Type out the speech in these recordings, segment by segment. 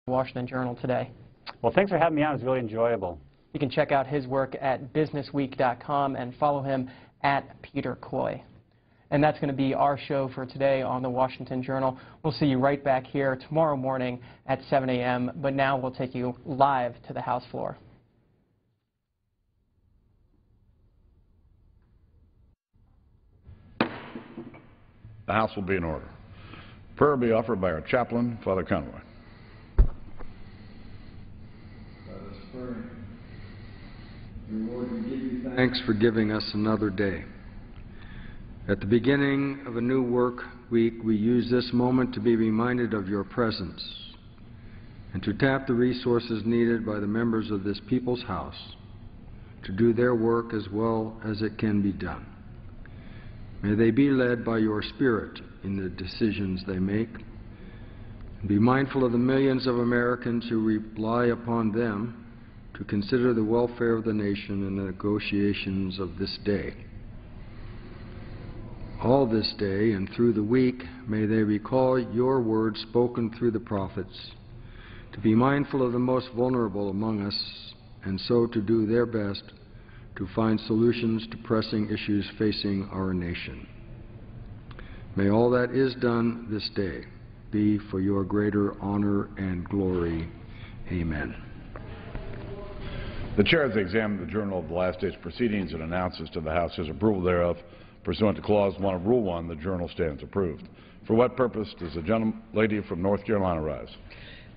Washington Journal today. Well, thanks for having me on. It was really enjoyable. You can check out his work at businessweek.com and follow him at Peter Coy. And that's going to be our show for today on the Washington Journal. We'll see you right back here tomorrow morning at 7 a.m., but now we'll take you live to the House floor. The House will be in order. Prayer will be offered by our chaplain, Father Conway. Let us pray. Lord, we give you thanks for giving us another day. At the beginning of a new work week, we use this moment to be reminded of your presence and to tap the resources needed by the members of this people's house to do their work as well as it can be done. May they be led by your Spirit in the decisions they make. And be mindful of the millions of Americans who rely upon them to consider the welfare of the nation in the negotiations of this day. All this day and through the week, may they recall your words spoken through the prophets, to be mindful of the most vulnerable among us, and so to do their best to find solutions to pressing issues facing our nation. May all that is done this day be for your greater honor and glory. Amen. The Chair has examined the Journal of the last day's proceedings and announces to the House his approval thereof. Pursuant to Clause 1 of Rule 1, the Journal stands approved. For what purpose does the gentlelady from North Carolina rise?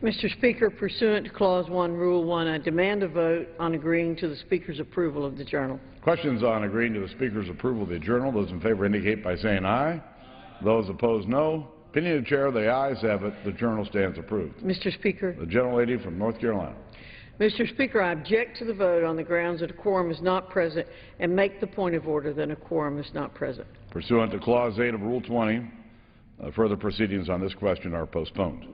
Mr. Speaker, pursuant to Clause 1, Rule 1, I demand a vote on agreeing to the Speaker's approval of the Journal. Questions on agreeing to the Speaker's approval of the Journal? Those in favor indicate by saying aye. Those opposed, no. Opinion of the Chair, the ayes have it. The Journal stands approved. Mr. Speaker. The gentlelady from North Carolina. Mr. Speaker, I object to the vote on the grounds that a quorum is not present and make the point of order that a quorum is not present. Pursuant to Clause 8 of Rule 20, further proceedings on this question are postponed.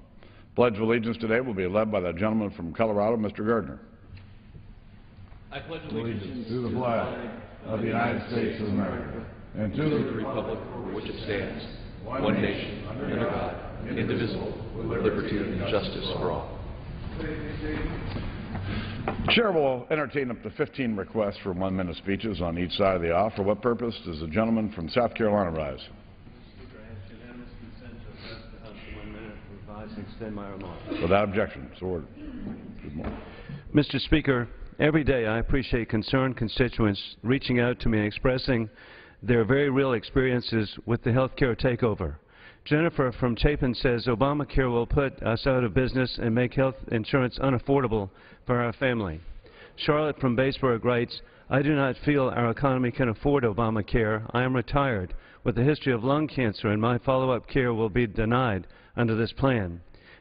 Pledge of allegiance today will be led by the gentleman from Colorado, Mr. Gardner. I pledge allegiance to the flag of the United States of America and to the republic for which it stands, one nation, under God, indivisible, with liberty and justice for all. The Chair will entertain up to 15 requests for 1-minute speeches on each side of the aisle. For what purpose does the gentleman from South Carolina rise? Speaker, I ask unanimous consent to address the House for 1 minute, revise and extend my remarks. Without objection, so ordered. Good morning. Mr. Speaker, every day I appreciate concerned constituents reaching out to me and expressing their very real experiences with the health care takeover. Jennifer from Chapin says Obamacare will put us out of business and make health insurance unaffordable for our family. Charlotte from Batesburg writes, I do not feel our economy can afford Obamacare. I am retired with a history of lung cancer and my follow-up care will be denied under this plan.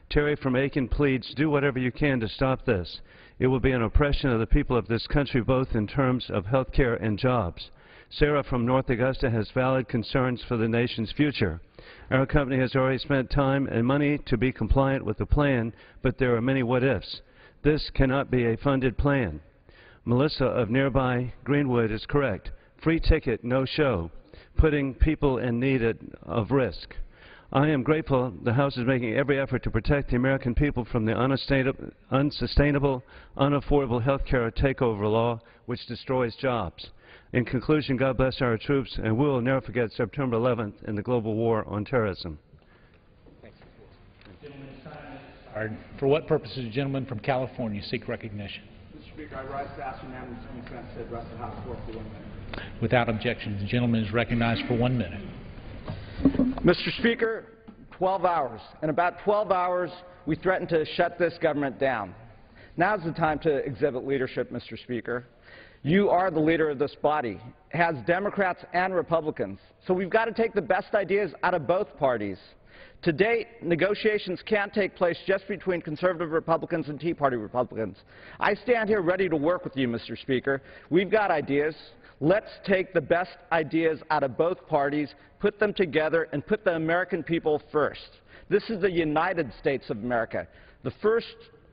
Terry from Aiken pleads, do whatever you can to stop this. It will be an oppression of the people of this country both in terms of health care and jobs. Sarah from North Augusta has valid concerns for the nation's future. Our company has already spent time and money to be compliant with the plan, but there are many what-ifs. This cannot be a funded plan. Melissa of nearby Greenwood is correct. Free ticket, no show, putting people in need of risk. I am grateful the House is making every effort to protect the American people from the unsustainable, unaffordable health care takeover law which destroys jobs. In conclusion, God bless our troops, and we will never forget September 11th and the global war on terrorism. For what purpose does the gentleman from California seek recognition? Mr. Speaker, I rise to ask unanimous consent to address the House floor for 1 minute. Without objection, the gentleman is recognized for 1 minute. Mr. Speaker, 12 hours. In about 12 hours, we threatened to shut this government down. Now's the time to exhibit leadership, Mr. Speaker. You are the leader of this body. It has Democrats and Republicans. So we've got to take the best ideas out of both parties. To date, negotiations can't take place just between conservative Republicans and Tea Party Republicans. I stand here ready to work with you, Mr. Speaker. We've got ideas. Let's take the best ideas out of both parties, put them together, and put the American people first. This is the United States of America. The first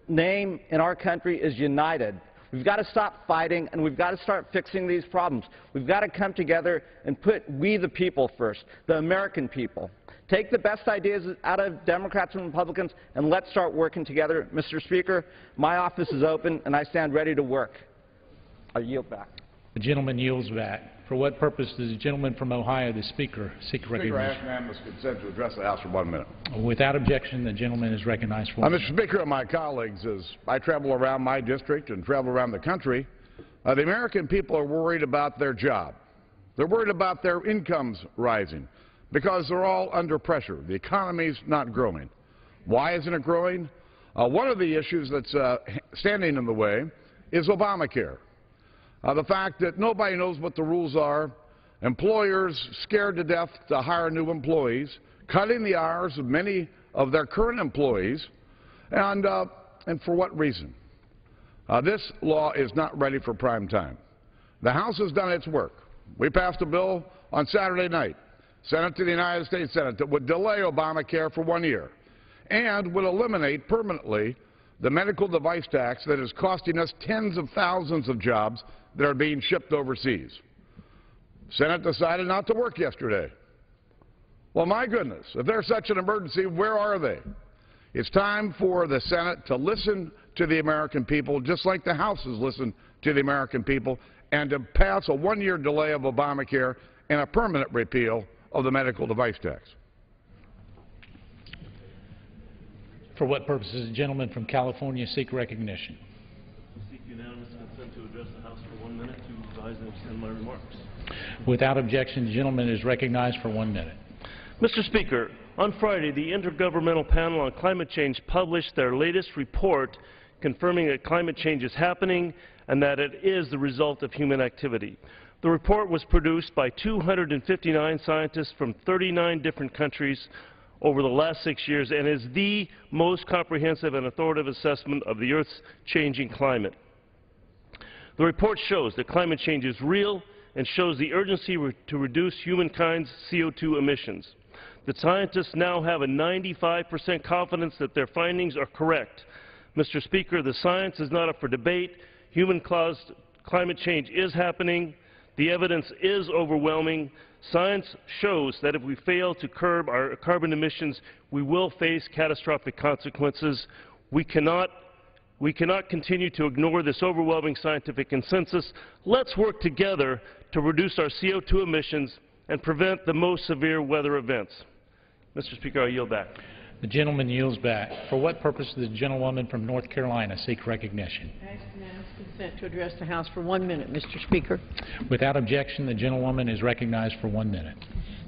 name in our country is United. We've got to stop fighting, and we've got to start fixing these problems. We've got to come together and put we the people first, the American people. Take the best ideas out of Democrats and Republicans, and let's start working together. Mr. Speaker, my office is open, and I stand ready to work. I yield back. The gentleman yields back. For what purpose does the gentleman from Ohio, the Speaker, seek Speaker, I recognition? ask unanimous consent to address the House for 1 minute. Without objection, the gentleman is recognized for 1 minute. Mr. Speaker and my colleagues, as I travel around my district and travel around the country, the American people are worried about their job. They're worried about their incomes rising because they're all under pressure. The economy's not growing. Why isn't it growing? One of the issues that's standing in the way is Obamacare. The fact that nobody knows what the rules are, employers scared to death to hire new employees, cutting the hours of many of their current employees, and for what reason? This law is not ready for prime time. The House has done its work. We passed a bill on Saturday night, sent it to the United States Senate, that would delay Obamacare for 1 year and would eliminate permanently the medical device tax that is costing us tens of thousands of jobs that are being shipped overseas. Senate decided not to work yesterday. Well, my goodness, if there's such an emergency, where are they? It's time for the Senate to listen to the American people, just like the House has listened to the American people, and to pass a 1-year delay of Obamacare and a permanent repeal of the medical device tax. For what purpose does the gentleman from California seek recognition? Seek unanimous consent to address the House for 1 minute to revise and extend my remarks. Without objection, the gentleman is recognized for 1 minute. Mr. Speaker, on Friday, the Intergovernmental Panel on Climate Change published their latest report confirming that climate change is happening and that it is the result of human activity. The report was produced by 259 scientists from 39 different countries over the last 6 years and is the most comprehensive and authoritative assessment of the Earth's changing climate. The report shows that climate change is real and shows the urgency to reduce humankind's CO2 emissions. The scientists now have a 95% confidence that their findings are correct. Mr. Speaker, the science is not up for debate. Human-caused climate change is happening. The evidence is overwhelming. Science shows that if we fail to curb our carbon emissions, we will face catastrophic consequences. We cannot continue to ignore this overwhelming scientific consensus. Let's work together to reduce our CO2 emissions and prevent the most severe weather events. Mr. Speaker, I yield back. The gentleman yields back. For what purpose does the gentlewoman from North Carolina seek recognition? I ask unanimous consent to address the House for 1 minute, Mr. Speaker. Without objection, the gentlewoman is recognized for 1 minute.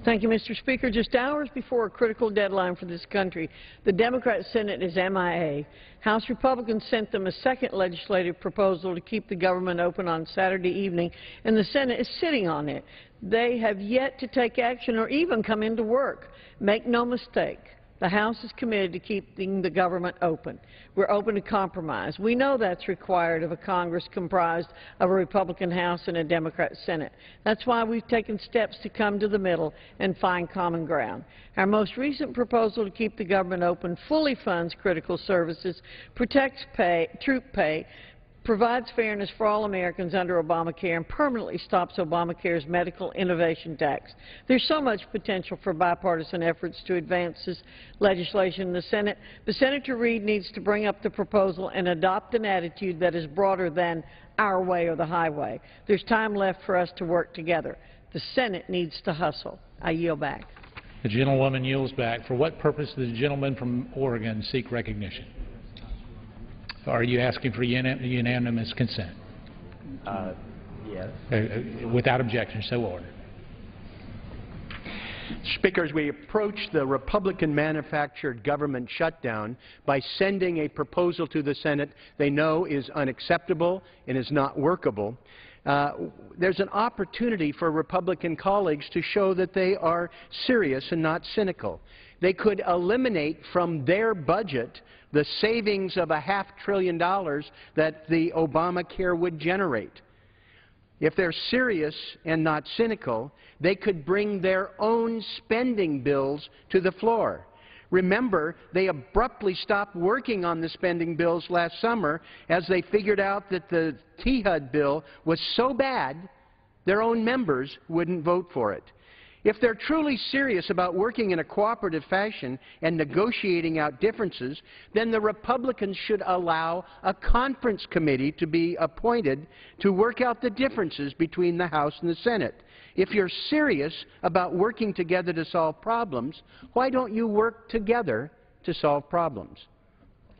Thank you, Mr. Speaker. Just hours before a critical deadline for this country, the Democrat Senate is MIA. House Republicans sent them a second legislative proposal to keep the government open on Saturday evening, and the Senate is sitting on it. They have yet to take action or even come into work. Make no mistake. The House is committed to keeping the government open. We're open to compromise. We know that's required of a Congress comprised of a Republican House and a Democrat Senate. That's why we've taken steps to come to the middle and find common ground. Our most recent proposal to keep the government open fully funds critical services, protects troop pay, provides fairness for all Americans under Obamacare, and permanently stops Obamacare's medical innovation tax. There's so much potential for bipartisan efforts to advance this legislation in the Senate, but Senator Reid needs to bring up the proposal and adopt an attitude that is broader than our way or the highway. There's time left for us to work together. The Senate needs to hustle. I yield back. The gentlewoman yields back. For what purpose does the gentleman from Oregon seek recognition? Are you asking for unanimous consent? Yes. Without objection, so ordered. Speaker, as we approach the Republican-manufactured government shutdown by sending a proposal to the Senate they know is unacceptable and is not workable, there's an opportunity for Republican colleagues to show that they are serious and not cynical. They could eliminate from their budget the savings of $500 billion that the Obamacare would generate. If they're serious and not cynical, they could bring their own spending bills to the floor. Remember, they abruptly stopped working on the spending bills last summer as they figured out that the THUD bill was so bad, their own members wouldn't vote for it. If they're truly serious about working in a cooperative fashion and negotiating out differences, then the Republicans should allow a conference committee to be appointed to work out the differences between the House and the Senate. If you're serious about working together to solve problems, why don't you work together to solve problems?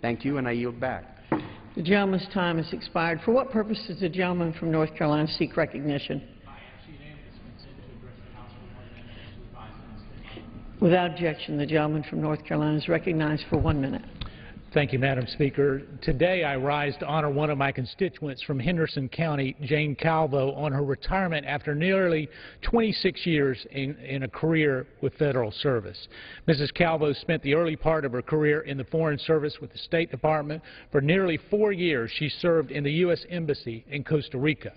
Thank you, and I yield back. The gentleman's time has expired. For what purpose does the gentleman from North Carolina seek recognition? Without objection, the gentleman from North Carolina is recognized for 1 minute. Thank you, Madam Speaker. Today I rise to honor one of my constituents from Henderson County, Jane Calvo, on her retirement after nearly 26 years in a career with federal service. Mrs. Calvo spent the early part of her career in the Foreign Service with the State Department. For nearly 4 years, she served in the U.S. Embassy in Costa Rica.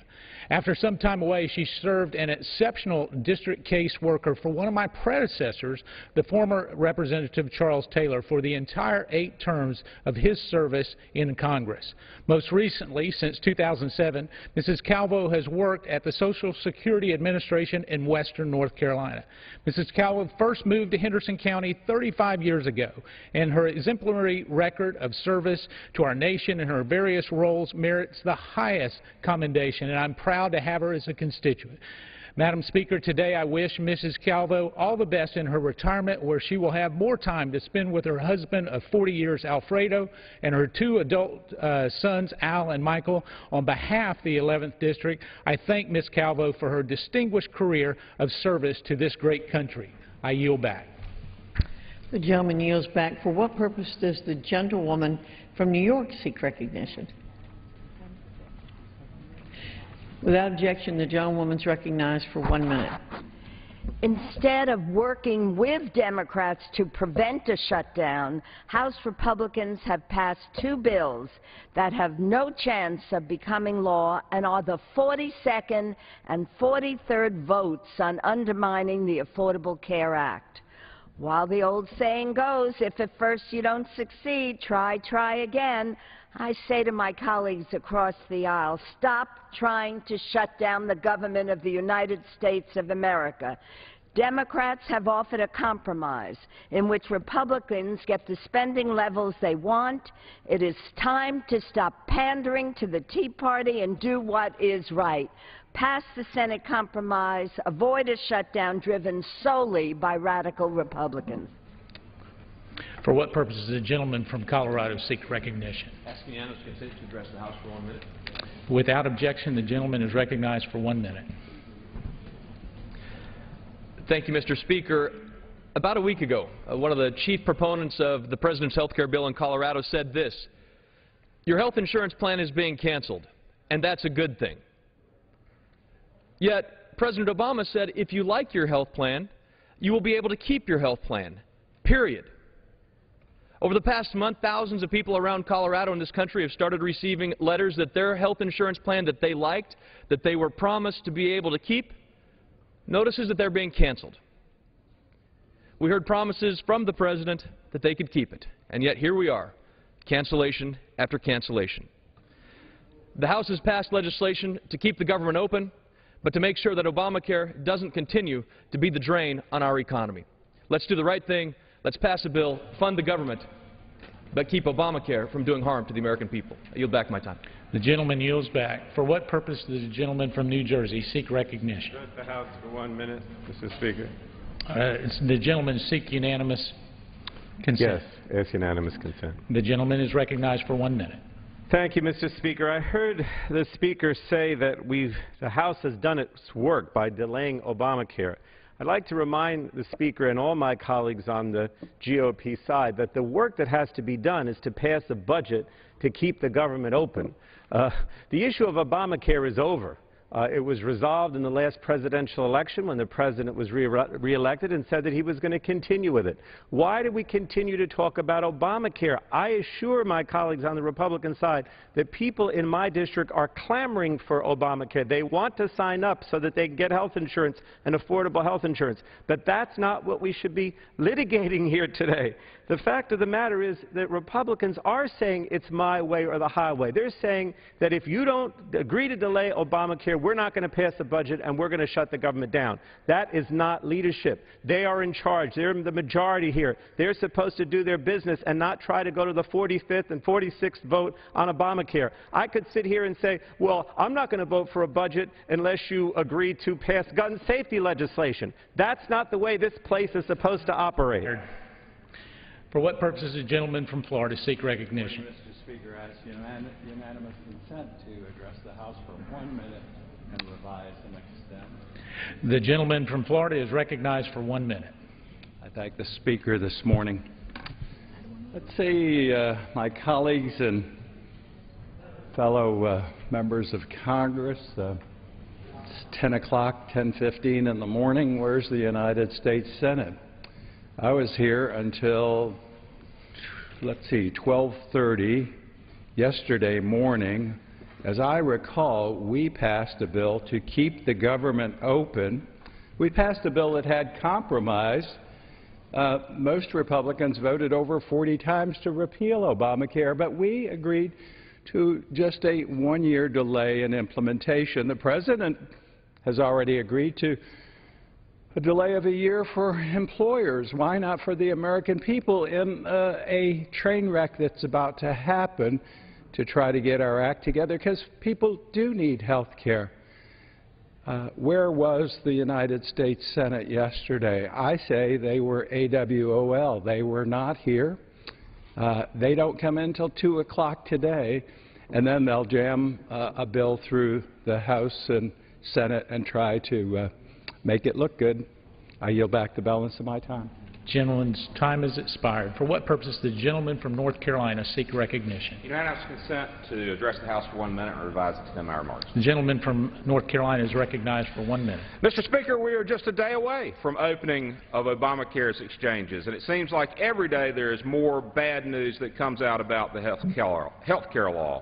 After some time away, she served an exceptional district caseworker for one of my predecessors, the former Representative Charles Taylor, for the entire 8 terms of his service in Congress. Most recently, since 2007, Mrs. Calvo has worked at the Social Security Administration in western North Carolina. Mrs. Calvo first moved to Henderson County 35 years ago, and her exemplary record of service to our nation in her various roles merits the highest commendation, and I'm proud to have her as a constituent. Madam Speaker, today I wish Mrs. Calvo all the best in her retirement, where she will have more time to spend with her husband of 40 years, Alfredo, and her 2 adult sons, Al and Michael. On behalf of the 11th District, I thank Ms. Calvo for her distinguished career of service to this great country. I yield back. The gentleman yields back. For what purpose does the gentlewoman from New York seek recognition? Without objection, the gentlewoman is recognized for 1 minute. Instead of working with Democrats to prevent a shutdown, House Republicans have passed 2 bills that have no chance of becoming law and are the 42nd and 43rd votes on undermining the Affordable Care Act. While the old saying goes, if at first you don't succeed, try again, I say to my colleagues across the aisle, stop trying to shut down the government of the United States of America. Democrats have offered a compromise in which Republicans get the spending levels they want. It is time to stop pandering to the Tea Party and do what is right. Pass the Senate compromise, avoid a shutdown driven solely by radical Republicans. For what purpose does the gentleman from Colorado seek recognition? Asking unanimous consent to address the House for 1 minute. Without objection, the gentleman is recognized for 1 minute. Thank you, Mr. Speaker. About a week ago, one of the chief proponents of the President's health care bill in Colorado said this: your health insurance plan is being canceled, and that's a good thing. Yet, President Obama said if you like your health plan, you will be able to keep your health plan, period. Over the past month, thousands of people around Colorado and this country have started receiving letters that their health insurance plan that they liked, that they were promised to be able to keep, notices that they're being canceled. We heard promises from the President that they could keep it, and yet here we are, cancellation after cancellation. The House has passed legislation to keep the government open, but to make sure that Obamacare doesn't continue to be the drain on our economy. Let's do the right thing. Let's pass a bill, fund the government, but keep Obamacare from doing harm to the American people. I yield back my time. The gentleman yields back. For what purpose does the gentleman from New Jersey seek recognition? Address the House for 1 minute, Mr. Speaker. The gentleman seek unanimous consent. Yes, ask unanimous consent. The gentleman is recognized for 1 minute. Thank you, Mr. Speaker. I heard the Speaker say that the House has done its work by delaying Obamacare. I'd like to remind the Speaker and all my colleagues on the GOP side that the work that has to be done is to pass a budget to keep the government open. The issue of Obamacare is over. It was resolved in the last presidential election when the President was reelected and said that he was going to continue with it. Why do we continue to talk about Obamacare? I assure my colleagues on the Republican side that people in my district are clamoring for Obamacare. They want to sign up so that they can get health insurance and affordable health insurance. But that's not what we should be litigating here today. The fact of the matter is that Republicans are saying it's my way or the highway. They're saying that if you don't agree to delay Obamacare, we're not going to pass a budget and we're going to shut the government down. That is not leadership. They are in charge. They're the majority here. They're supposed to do their business and not try to go to the 45th and 46th vote on Obamacare. I could sit here and say, well, I'm not going to vote for a budget unless you agree to pass gun safety legislation. That's not the way this place is supposed to operate. For what purpose does the gentleman from Florida seek recognition? Mr. Speaker, I ask unanimous consent to address the House for 1 minute and revise and extend. The gentleman from Florida is recognized for 1 minute. I thank the Speaker this morning. Let's say my colleagues and fellow members of Congress, it's 10 o'clock, 10:15 in the morning. Where's the United States Senate? I was here until, let's see, 12:30 yesterday morning. As I recall, we passed a bill to keep the government open. We passed a bill that had compromise. Most Republicans voted over 40 times to repeal Obamacare, but we agreed to just a one-year delay in implementation. The President has already agreed to a delay of a year for employers. Why not for the American people in a train wreck that's about to happen to try to get our act together? Because people do need health care. Where was the United States Senate yesterday? I say they were AWOL. They were not here. They don't come in until 2 o'clock today, and then they'll jam a bill through the House and Senate and try to make it look good. I yield back the balance of my time. Gentleman's time has expired. For what purpose does the gentleman from North Carolina seek recognition? Unanimous consent to address the House for 1 minute and revise and extend my remarks. The gentleman from North Carolina is recognized for 1 minute. Mr. Speaker, we are just a day away from opening of Obamacare's exchanges, and it seems like every day there is more bad news that comes out about the health care law.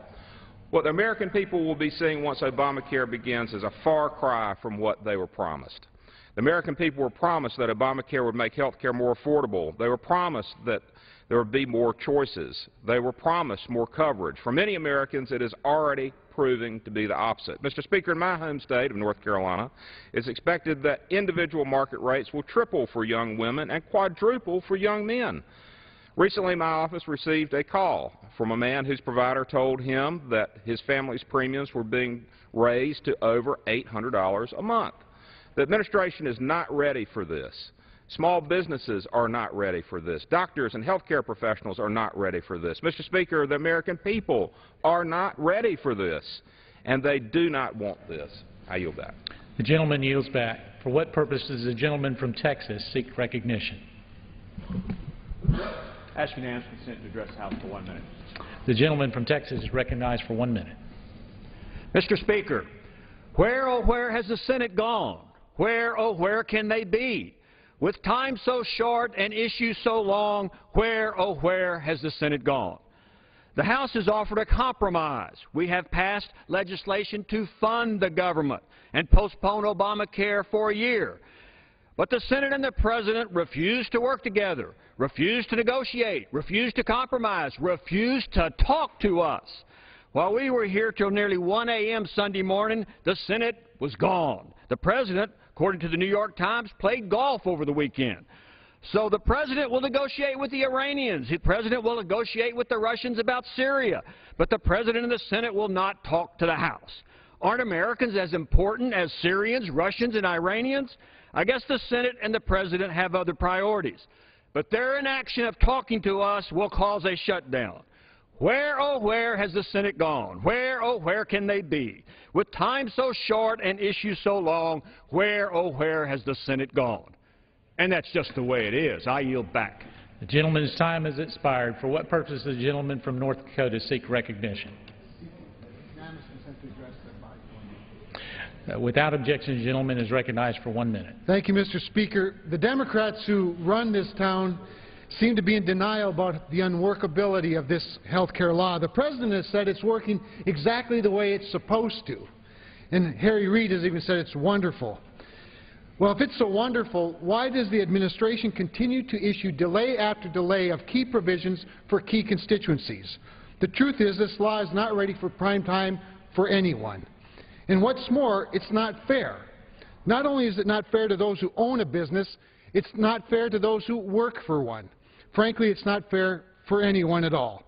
What the American people will be seeing once Obamacare begins is a far cry from what they were promised. The American people were promised that Obamacare would make health care more affordable. They were promised that there would be more choices. They were promised more coverage. For many Americans, it is already proving to be the opposite. Mr. Speaker, in my home state of North Carolina, it's expected that individual market rates will triple for young women and quadruple for young men. Recently, my office received a call from a man whose provider told him that his family's premiums were being raised to over $800 a month. The administration is not ready for this. Small businesses are not ready for this. Doctors and health care professionals are not ready for this. Mr. Speaker, the American people are not ready for this, and they do not want this. I yield back. The gentleman yields back. For what purpose does the gentleman from Texas seek recognition? Ask unanimous consent to address the House for 1 minute. The gentleman from Texas is recognized for 1 minute. Mr. Speaker, where, oh, where has the Senate gone? Where, oh, where can they be? With time so short and issues so long, where, oh, where has the Senate gone? The House has offered a compromise. We have passed legislation to fund the government and postpone Obamacare for a year. But the Senate and the President refused to work together, refused to negotiate, refused to compromise, refused to talk to us. While we were here till nearly 1 a.m. Sunday morning, the Senate was gone. The President, according to the New York Times, played golf over the weekend. So the President will negotiate with the Iranians. The President will negotiate with the Russians about Syria. But the President and the Senate will not talk to the House. Aren't Americans as important as Syrians, Russians, and Iranians? I guess the Senate and the President have other priorities. But their inaction of talking to us will cause a shutdown. Where, oh, where has the Senate gone? Where, oh, where can they be? With time so short and issues so long, where, oh, where has the Senate gone? And that's just the way it is. I yield back. The gentleman's time has expired. For what purpose does the gentleman from North Dakota seek recognition? Without objection, the gentleman is recognized for 1 minute. Thank you, Mr. Speaker. The Democrats who run this town seem to be in denial about the unworkability of this health care law. The President has said it's working exactly the way it's supposed to. And Harry Reid has even said it's wonderful. Well, if it's so wonderful, why does the administration continue to issue delay after delay of key provisions for key constituencies? The truth is this law is not ready for prime time for anyone. And what's more, it's not fair. Not only is it not fair to those who own a business, it's not fair to those who work for one. Frankly, it's not fair for anyone at all.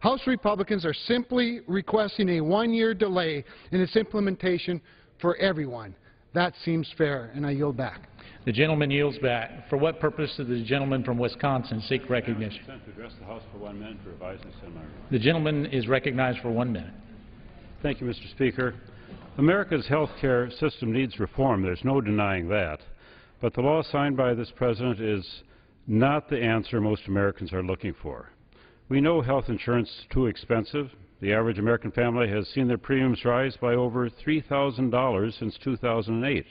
House Republicans are simply requesting a one-year delay in its implementation for everyone. That seems fair, and I yield back. The gentleman yields back. For what purpose does the gentleman from Wisconsin seek recognition? To address the House for 1 minute to revise and extend my remarks. The gentleman is recognized for 1 minute. Thank you, Mr. Speaker. America's health care system needs reform. There's no denying that. But the law signed by this president is not the answer most Americans are looking for. We know health insurance is too expensive. The average American family has seen their premiums rise by over $3,000 since 2008.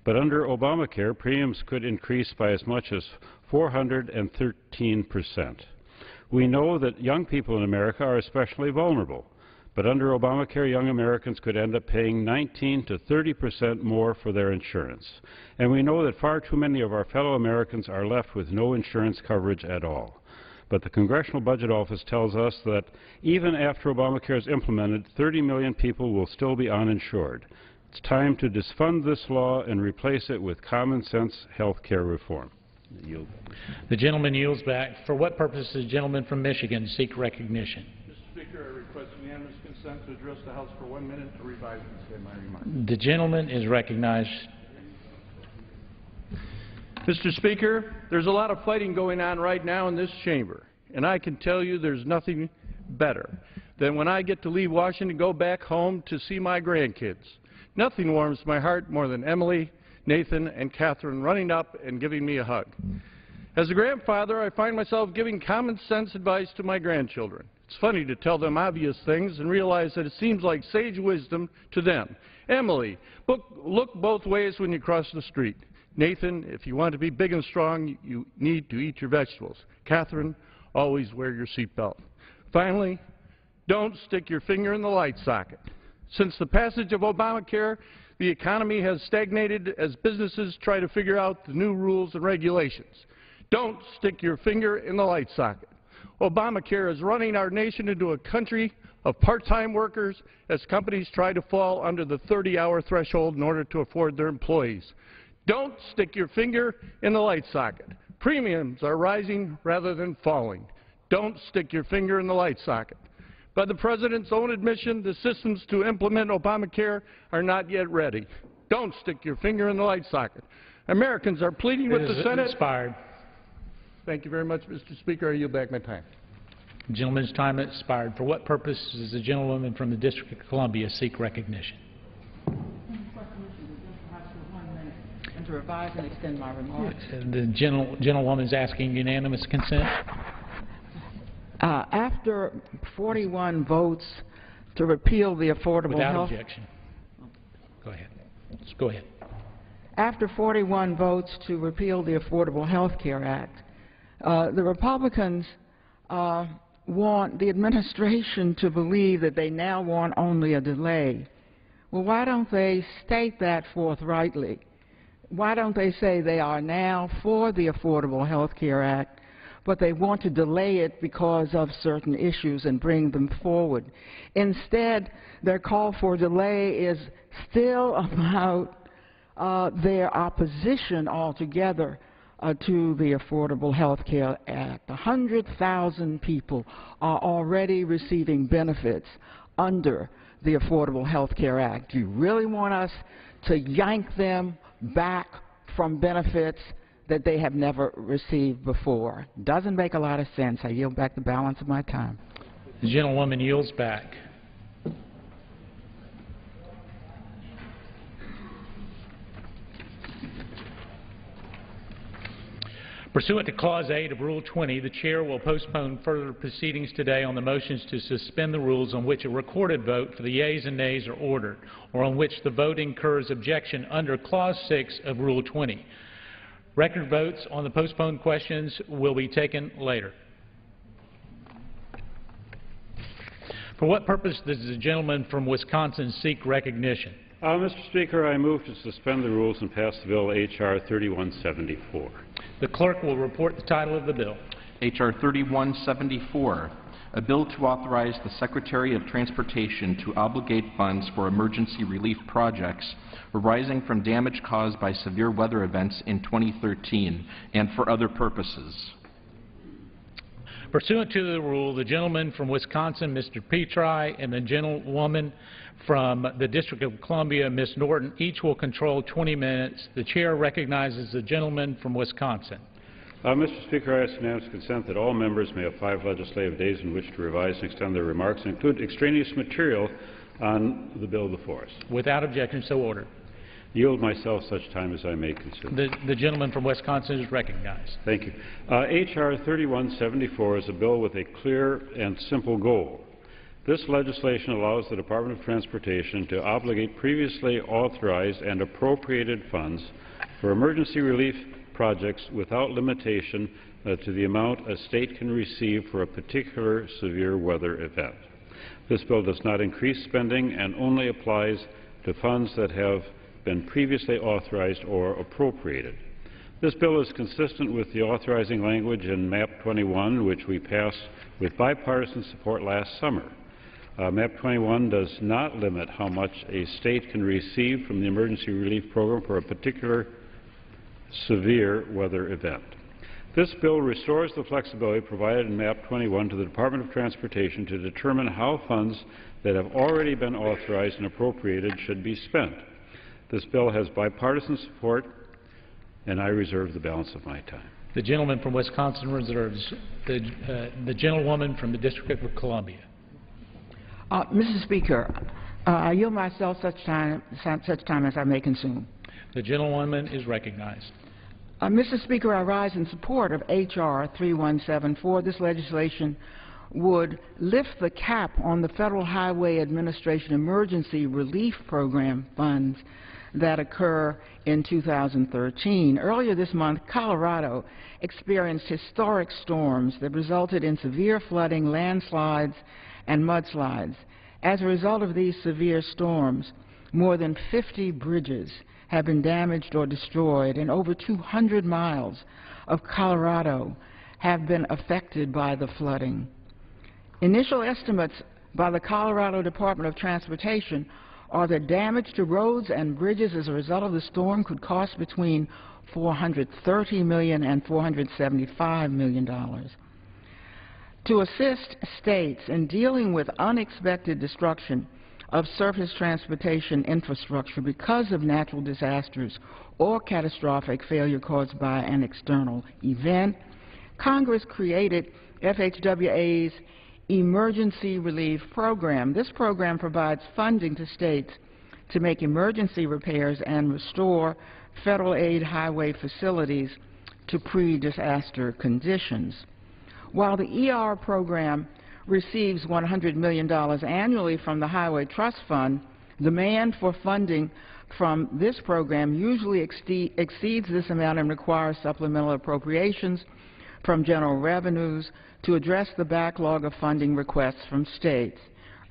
But under Obamacare, premiums could increase by as much as 413%. We know that young people in America are especially vulnerable. But under Obamacare, young Americans could end up paying 19 to 30% more for their insurance. And we know that far too many of our fellow Americans are left with no insurance coverage at all. But the Congressional Budget Office tells us that even after Obamacare is implemented, 30 million people will still be uninsured. It's time to disfund this law and replace it with common-sense health care reform. Yield. The gentleman yields back. For what purpose does the gentleman from Michigan seek recognition? Mr. Speaker, I request unanimous consent to address the House for 1 minute to revise and extend my remarks. The gentleman is recognized. Mr. Speaker, there's a lot of fighting going on right now in this chamber, and I can tell you there's nothing better than when I get to leave Washington and go back home to see my grandkids. Nothing warms my heart more than Emily, Nathan, and Catherine running up and giving me a hug. As a grandfather, I find myself giving common sense advice to my grandchildren. It's funny to tell them obvious things and realize that it seems like sage wisdom to them. Emily, look both ways when you cross the street. Nathan, if you want to be big and strong, you need to eat your vegetables. Catherine, always wear your seatbelt. Finally, don't stick your finger in the light socket. Since the passage of Obamacare, the economy has stagnated as businesses try to figure out the new rules and regulations. Don't stick your finger in the light socket. Obamacare is running our nation into a country of part-time workers as companies try to fall under the 30-hour threshold in order to afford their employees. Don't stick your finger in the light socket. Premiums are rising rather than falling. Don't stick your finger in the light socket. By the President's own admission, the systems to implement Obamacare are not yet ready. Don't stick your finger in the light socket. Americans are pleading with the Senate. Expired. Thank you very much, Mr. Speaker. I yield back my time. The gentleman's time has expired. For what purpose does the gentlewoman from the District of Columbia seek recognition? And to revise and extend my remarks. The gentlewoman is asking unanimous consent. After 41 votes to repeal the Affordable Without Health... objection. Go ahead. Just go ahead. After 41 votes to repeal the Affordable Health Care Act, the Republicans want the administration to believe that they now want only a delay. Well, why don't they state that forthrightly? Why don't they say they are now for the Affordable Health Care Act, but they want to delay it because of certain issues and bring them forward? Instead, their call for delay is still about their opposition altogether to the Affordable Health Care Act. 100,000 people are already receiving benefits under the Affordable Health Care Act. Do you really want us to yank them back from benefits that they have never received before? Doesn't make a lot of sense. I yield back the balance of my time. The gentlewoman yields back. Pursuant to Clause 8 of Rule 20, the Chair will postpone further proceedings today on the motions to suspend the rules on which a recorded vote for the yeas and nays are ordered, or on which the vote incurs objection under Clause 6 of Rule 20. Record votes on the postponed questions will be taken later. For what purpose does the gentleman from Wisconsin seek recognition? Mr. Speaker, I move to suspend the rules and pass the bill H.R. 3174. The clerk will report the title of the bill. H.R. 3174, a bill to authorize the Secretary of Transportation to obligate funds for emergency relief projects arising from damage caused by severe weather events in 2013 and for other purposes. Pursuant to the rule, the gentleman from Wisconsin, Mr. Petri, and the gentlewoman from the District of Columbia, Ms. Norton, each will control 20 minutes. The chair recognizes the gentleman from Wisconsin. Mr. Speaker, I ask unanimous consent that all members may have 5 legislative days in which to revise and extend their remarks and include extraneous material on the bill before us. Without objection, so ordered. Yield myself such time as I may consume. The gentleman from Wisconsin is recognized. Thank you. H.R. 3174 is a bill with a clear and simple goal. This legislation allows the Department of Transportation to obligate previously authorized and appropriated funds for emergency relief projects without limitation to the amount a state can receive for a particular severe weather event. This bill does not increase spending and only applies to funds that have been previously authorized or appropriated. This bill is consistent with the authorizing language in MAP 21, which we passed with bipartisan support last summer. MAP 21 does not limit how much a state can receive from the emergency relief program for a particular severe weather event. This bill restores the flexibility provided in MAP 21 to the Department of Transportation to determine how funds that have already been authorized and appropriated should be spent. This bill has bipartisan support, and I reserve the balance of my time. The gentleman from Wisconsin reserves. The gentlewoman from the District of Columbia. Mr. Speaker, I yield myself such time as I may consume. The gentlewoman is recognized. Mr. Speaker, I rise in support of H.R. 3174. This legislation would lift the cap on the Federal Highway Administration Emergency Relief Program funds that occur in 2013. Earlier this month, Colorado experienced historic storms that resulted in severe flooding, landslides, and mudslides. As a result of these severe storms, more than 50 bridges have been damaged or destroyed, and over 200 miles of Colorado have been affected by the flooding. Initial estimates by the Colorado Department of Transportation are that damage to roads and bridges as a result of the storm could cost between $430 million and $475 million. To assist states in dealing with unexpected destruction of surface transportation infrastructure because of natural disasters or catastrophic failure caused by an external event, Congress created FHWA's Emergency Relief Program. This program provides funding to states to make emergency repairs and restore federal aid highway facilities to pre-disaster conditions. While the ER program receives $100 million annually from the Highway Trust Fund, demand for funding from this program usually exceeds this amount and requires supplemental appropriations from general revenues to address the backlog of funding requests from states.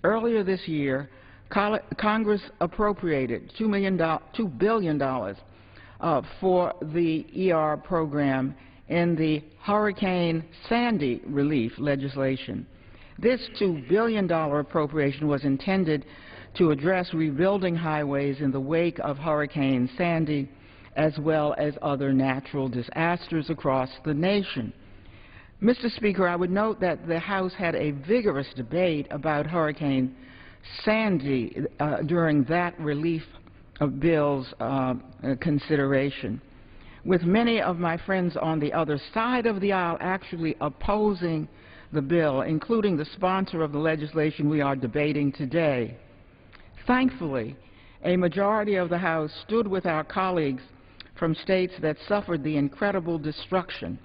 Earlier this year, Congress appropriated $2 billion for the ER program in the Hurricane Sandy relief legislation. This $2 billion appropriation was intended to address rebuilding highways in the wake of Hurricane Sandy, as well as other natural disasters across the nation. Mr. Speaker, I would note that the House had a vigorous debate about Hurricane Sandy during that relief bill's consideration, with many of my friends on the other side of the aisle actually opposing the bill, including the sponsor of the legislation we are debating today. Thankfully, a majority of the House stood with our colleagues from states that suffered the incredible destruction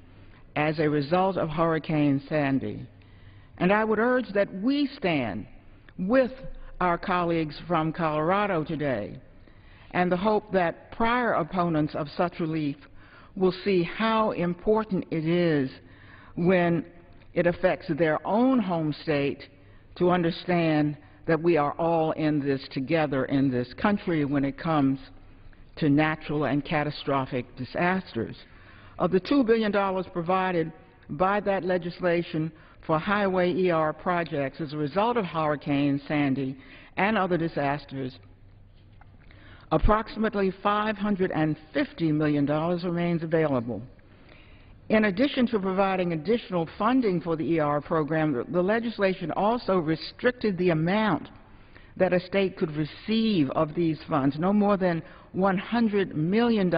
as a result of Hurricane Sandy. And I would urge that we stand with our colleagues from Colorado today, and the hope that prior opponents of such relief will see how important it is when it affects their own home state to understand that we are all in this together in this country when it comes to natural and catastrophic disasters. Of the $2 billion provided by that legislation for highway ER projects as a result of Hurricane Sandy and other disasters, approximately $550 million remains available. In addition to providing additional funding for the ER program, the legislation also restricted the amount that a state could receive of these funds, no more than $100 million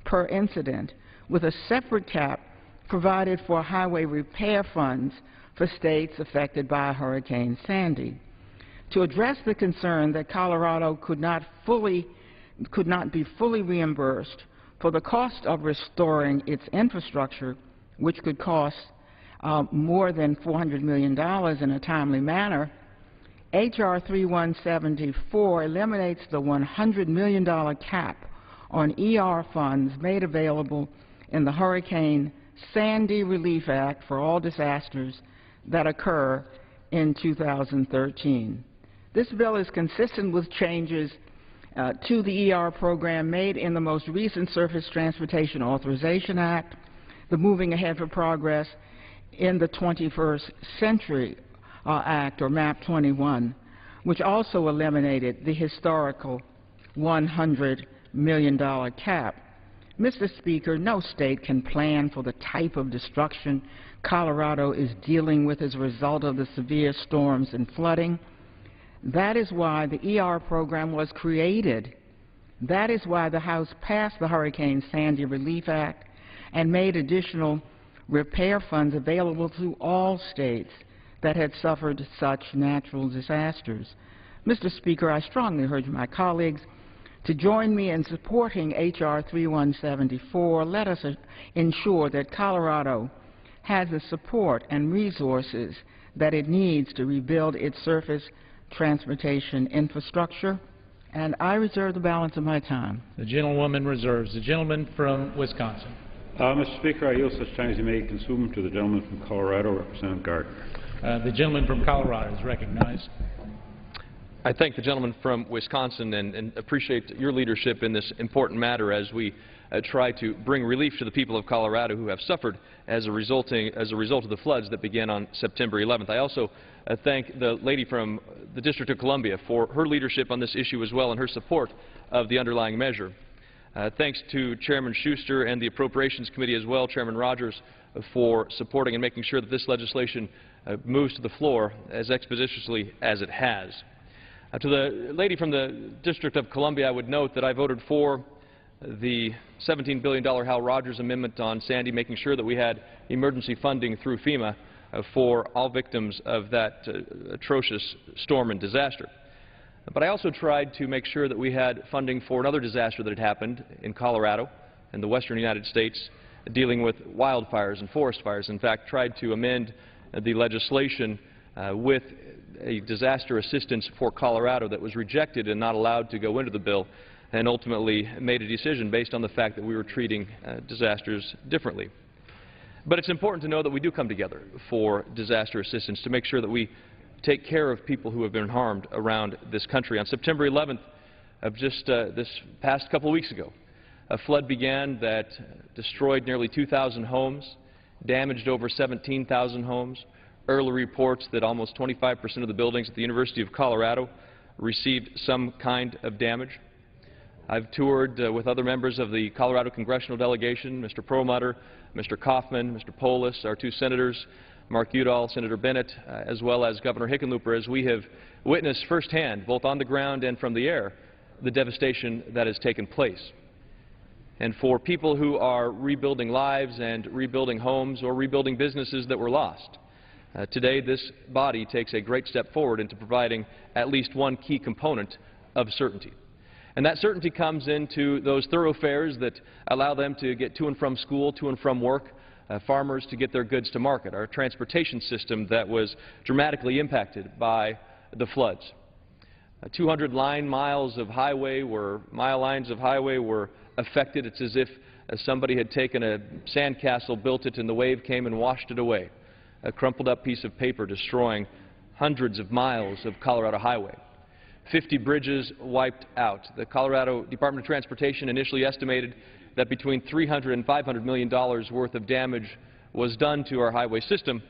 per incident, with a separate cap provided for highway repair funds for states affected by Hurricane Sandy. To address the concern that Colorado could not be fully reimbursed for the cost of restoring its infrastructure, which could cost more than $400 million in a timely manner, H.R. 3174 eliminates the $100 million cap on ER funds made available in the Hurricane Sandy Relief Act for all disasters that occur in 2013. This bill is consistent with changes to the ER program made in the most recent Surface Transportation Authorization Act, the Moving Ahead for Progress in the 21st Century Act, or MAP 21, which also eliminated the historical $100 million cap. Mr. Speaker, no state can plan for the type of destruction Colorado is dealing with as a result of the severe storms and flooding. That is why the ER program was created. That is why the House passed the Hurricane Sandy Relief Act and made additional repair funds available to all states that had suffered such natural disasters. Mr. Speaker, I strongly urge my colleagues to join me in supporting H.R. 3174. Let us ensure that Colorado has the support and resources that it needs to rebuild its surface transportation infrastructure. And I reserve the balance of my time. The gentlewoman reserves. The gentleman from Wisconsin. Mr. Speaker, I yield such time as you may consume to the gentleman from Colorado, Representative Gardner. The gentleman from Colorado is recognized. I thank the gentleman from Wisconsin and appreciate your leadership in this important matter as we try to bring relief to the people of Colorado who have suffered as a result of the floods that began on September 11th. I also thank the lady from the District of Columbia for her leadership on this issue as well and her support of the underlying measure. Thanks to Chairman Schuster and the Appropriations Committee as well, Chairman Rogers, for supporting and making sure that this legislation moves to the floor as expeditiously as it has. To the lady from the District of Columbia, I would note that I voted for the $17 billion Hal Rogers amendment on Sandy, making sure that we had emergency funding through FEMA for all victims of that atrocious storm and disaster. But I also tried to make sure that we had funding for another disaster that had happened in Colorado and the western United States, dealing with wildfires and forest fires. In fact, tried to amend the legislation with a disaster assistance for Colorado that was rejected and not allowed to go into the bill, and ultimately made a decision based on the fact that we were treating disasters differently. But it's important to know that we do come together for disaster assistance to make sure that we take care of people who have been harmed around this country. On September 11th of just this past couple of weeks ago, a flood began that destroyed nearly 2,000 homes, damaged over 17,000 homes. Early reports that almost 25% of the buildings at the University of Colorado received some kind of damage. I've toured with other members of the Colorado congressional delegation, Mr. Perlmutter, Mr. Kaufman, Mr. Polis, our two senators, Mark Udall, Senator Bennett, as well as Governor Hickenlooper, as we have witnessed firsthand, both on the ground and from the air, the devastation that has taken place. And for people who are rebuilding lives and rebuilding homes or rebuilding businesses that were lost, today this body takes a great step forward into providing at least one key component of certainty. And that certainty comes into those thoroughfares that allow them to get to and from school, to and from work, farmers to get their goods to market, our transportation system that was dramatically impacted by the floods. 200 miles of highway were affected. It's as if somebody had taken a sandcastle, built it, and the wave came and washed it away. A crumpled up piece of paper destroying hundreds of miles of Colorado highway. 50 bridges wiped out. The Colorado Department of Transportation initially estimated that between $300 and $500 million worth of damage was done to our highway system,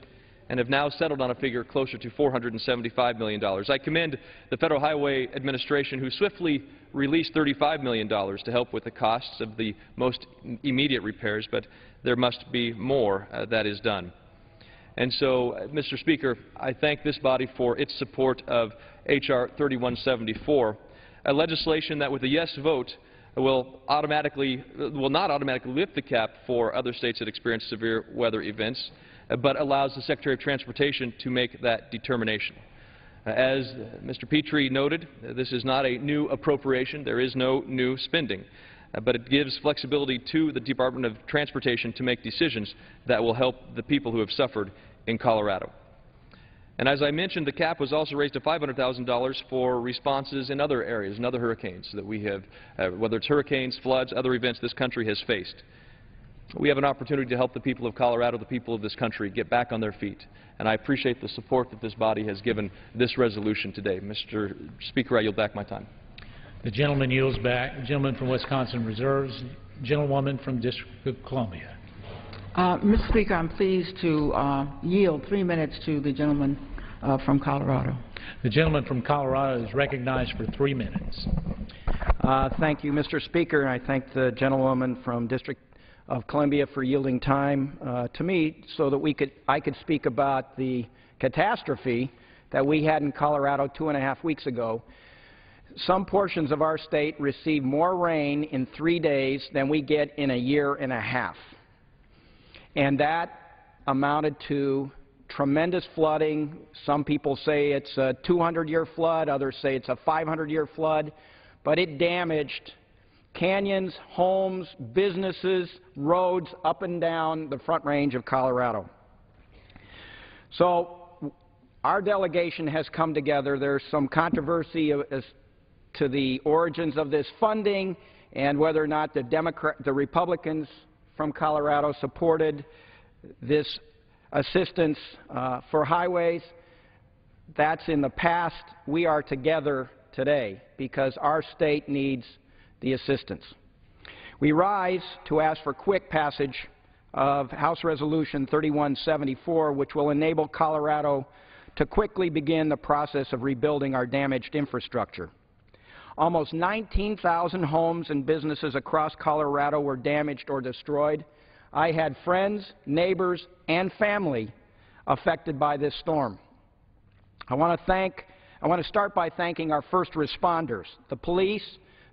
and have now settled on a figure closer to $475 million. I commend the Federal Highway Administration, who swiftly released $35 million to help with the costs of the most immediate repairs, but there must be more that is done. And so, Mr. Speaker, I thank this body for its support of H.R. 3174, a legislation that with a yes vote will not automatically lift the cap for other states that experience severe weather events, but allows the Secretary of Transportation to make that determination. As Mr. Petrie noted, this is not a new appropriation. There is no new spending. But it gives flexibility to the Department of Transportation to make decisions that will help the people who have suffered in Colorado. And as I mentioned, the cap was also raised to $500,000 for responses in other areas, in other hurricanes that we have, whether it's hurricanes, floods, other events this country has faced. We have an opportunity to help the people of Colorado, the people of this country, get back on their feet. And I appreciate the support that this body has given this resolution today. Mr. Speaker, I yield back my time. The gentleman yields back. The gentleman from Wisconsin reserves. Gentlewoman from District of Columbia. Mr. Speaker, I'm pleased to yield 3 minutes to the gentleman from Colorado. The gentleman from Colorado is recognized for 3 minutes. Thank you, Mr. Speaker, and I thank the gentlewoman from District of Columbia for yielding time to me so that I could speak about the catastrophe that we had in Colorado 2.5 weeks ago. Some portions of our state receive more rain in 3 days than we get in a year and a half. And that amounted to tremendous flooding. Some people say it's a 200-year flood, others say it's a 500-year flood, but it damaged canyons, homes, businesses, roads up and down the Front Range of Colorado. So our delegation has come together. There's some controversy as to the origins of this funding and whether or not the Republicans from Colorado supported this assistance for highways. That's in the past. We are together today because our state needs the assistance. We rise to ask for quick passage of House Resolution 3174, which will enable Colorado to quickly begin the process of rebuilding our damaged infrastructure. Almost 19,000 homes and businesses across Colorado were damaged or destroyed. I had friends, neighbors, and family affected by this storm. I want to start by thanking our first responders, the police,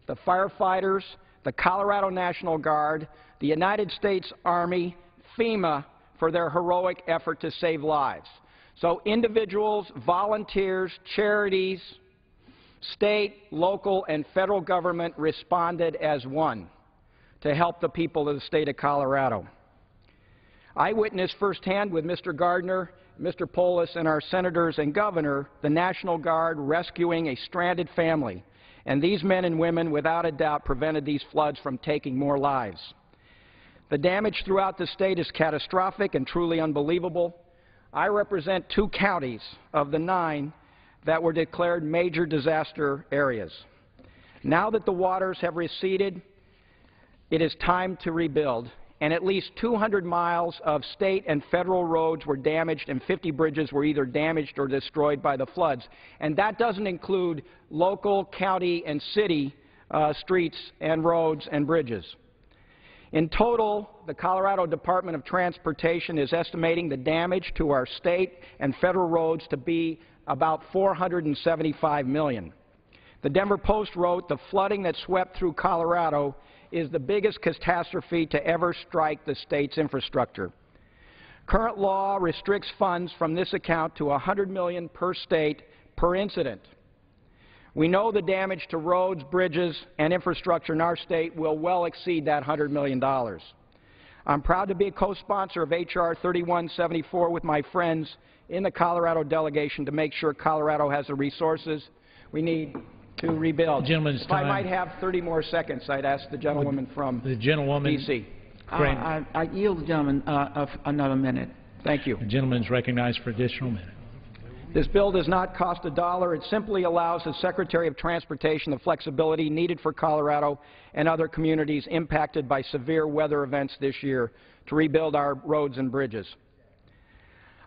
the firefighters, the Colorado National Guard, the United States Army, FEMA, for their heroic effort to save lives. So individuals, volunteers, charities, state, local, and federal government responded as one to help the people of the state of Colorado. I witnessed firsthand with Mr. Gardner, Mr. Polis, and our senators and governor, the National Guard rescuing a stranded family. And these men and women, without a doubt, prevented these floods from taking more lives. The damage throughout the state is catastrophic and truly unbelievable. I represent 2 counties of the 9 that were declared major disaster areas. Now that the waters have receded, it is time to rebuild, and at least 200 miles of state and federal roads were damaged and 50 bridges were either damaged or destroyed by the floods. And that doesn't include local, county, and city streets and roads and bridges. In total, the Colorado Department of Transportation is estimating the damage to our state and federal roads to be about $475 million. The Denver Post wrote, "The flooding that swept through Colorado is the biggest catastrophe to ever strike the state's infrastructure." Current law restricts funds from this account to $100 million per state per incident. We know the damage to roads, bridges, and infrastructure in our state will well exceed that $100 million. I'm proud to be a co-sponsor of H.R. 3174 with my friends in the Colorado delegation to make sure Colorado has the resources we need to rebuild. If I might have 30 more seconds, I'd ask the gentlewoman from D.C. I yield the gentleman another minute. Thank you. The gentleman is recognized for additional minute. This bill does not cost a dollar. It simply allows the Secretary of Transportation the flexibility needed for Colorado and other communities impacted by severe weather events this year to rebuild our roads and bridges.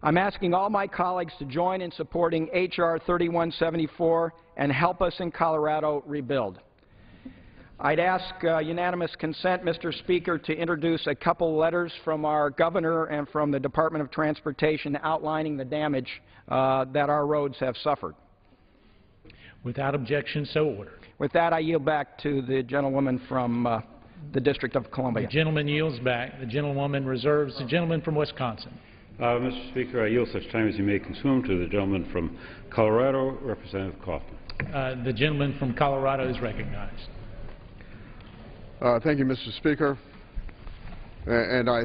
I'm asking all my colleagues to join in supporting H.R. 3174 and help us in Colorado rebuild. I'd ask unanimous consent, Mr. Speaker, to introduce a couple letters from our governor and from the Department of Transportation outlining the damage that our roads have suffered. Without objection, so ordered. With that, I yield back to the gentlewoman from the District of Columbia. The gentleman yields back. The gentlewoman reserves. The gentleman from Wisconsin. Mr. Speaker, I yield such time as you may consume to the gentleman from Colorado, Representative Kaufman. The gentleman from Colorado is recognized. Thank you, Mr. Speaker. And I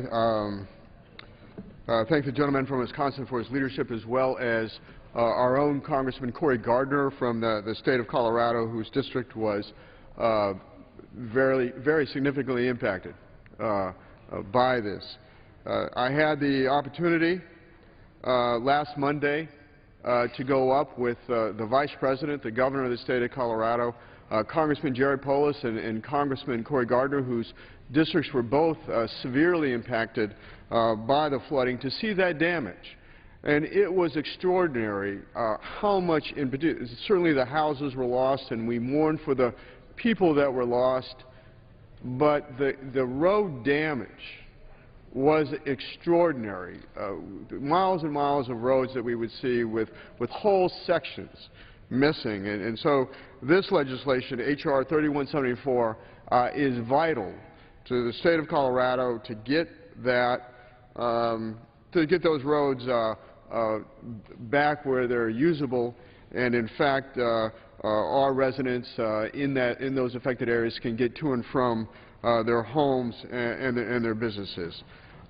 thank the gentleman from Wisconsin for his leadership, as well as our own Congressman Cory Gardner from the state of Colorado, whose district was very significantly impacted by this. I had the opportunity last Monday to go up with the Vice President, the Governor of the state of Colorado, Congressman Jared Polis and Congressman Cory Gardner, whose districts were both severely impacted by the flooding, to see that damage. And it was extraordinary how much, certainly the houses were lost, and we mourned for the people that were lost, but the road damage was extraordinary. Miles and miles of roads that we would see with whole sections missing. And so this legislation, H.R. 3174, is vital to the state of Colorado to get that, to get those roads back where they're usable. And in fact, our residents in those affected areas can get to and from their homes and their businesses.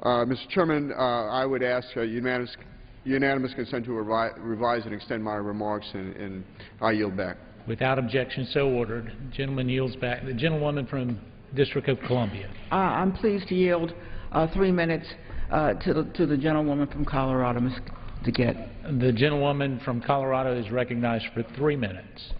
Mr. Chairman, I would ask unanimous consent to revise and extend my remarks, and I yield back. Without objection, so ordered. The gentleman yields back. The gentlewoman from District of Columbia. I'm pleased to yield 3 minutes to the gentlewoman from Colorado, Ms. DeGette. The gentlewoman from Colorado is recognized for 3 minutes.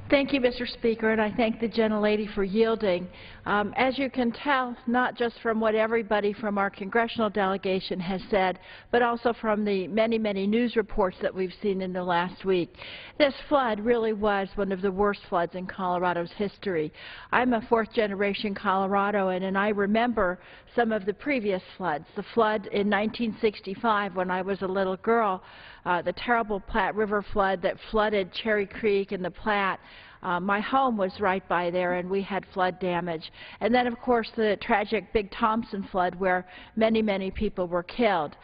Thank you, Mr. Speaker, and I thank the gentlelady for yielding. As you can tell, not just from what everybody from our congressional delegation has said, but also from the many news reports that we've seen in the last week, this flood really was one of the worst floods in Colorado's history. I'm a fourth-generation Coloradoan, and I remember some of the previous floods. The flood in 1965, when I was a little girl, the terrible Platte River flood that flooded Cherry Creek and the Platte. My home was right by there, and we had flood damage. And then, of course, the tragic Big Thompson flood, where many people were killed.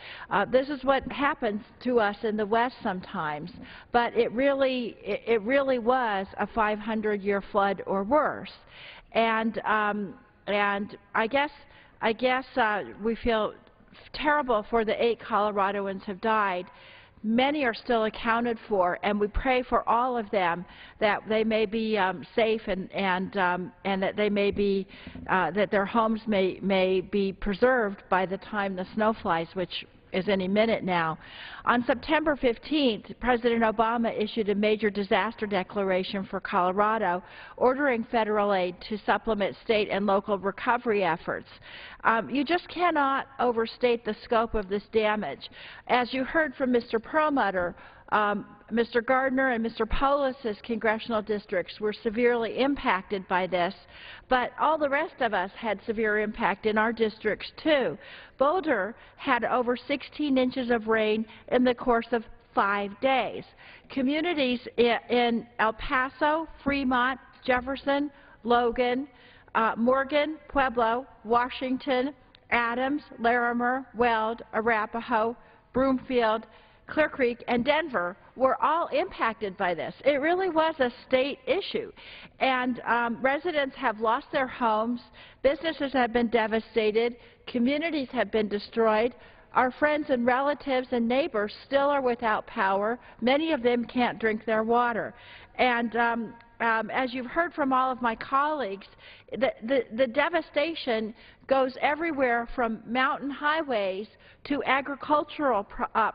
This is what happens to us in the West sometimes, but it really was a 500-year flood or worse. And I guess we feel terrible for the 8 Coloradoans who have died. Many are still accounted for, and we pray for all of them that they may be safe and that they may be that their homes may be preserved by the time the snow flies, which is any minute now. On September 15th, President Obama issued a major disaster declaration for Colorado, ordering federal aid to supplement state and local recovery efforts. You just cannot overstate the scope of this damage. As you heard from Mr. Perlmutter, Mr. Gardner and Mr. Polis's congressional districts were severely impacted by this, but all the rest of us had severe impact in our districts too. Boulder had over 16 inches of rain in the course of 5 days. Communities in El Paso, Fremont, Jefferson, Logan, Morgan, Pueblo, Washington, Adams, Larimer, Weld, Arapahoe, Broomfield, Clear Creek, and Denver were all impacted by this. It really was a state issue. And residents have lost their homes, businesses have been devastated, communities have been destroyed. Our friends and relatives and neighbors still are without power. Many of them can't drink their water. And as you've heard from all of my colleagues, the devastation goes everywhere from mountain highways to agricultural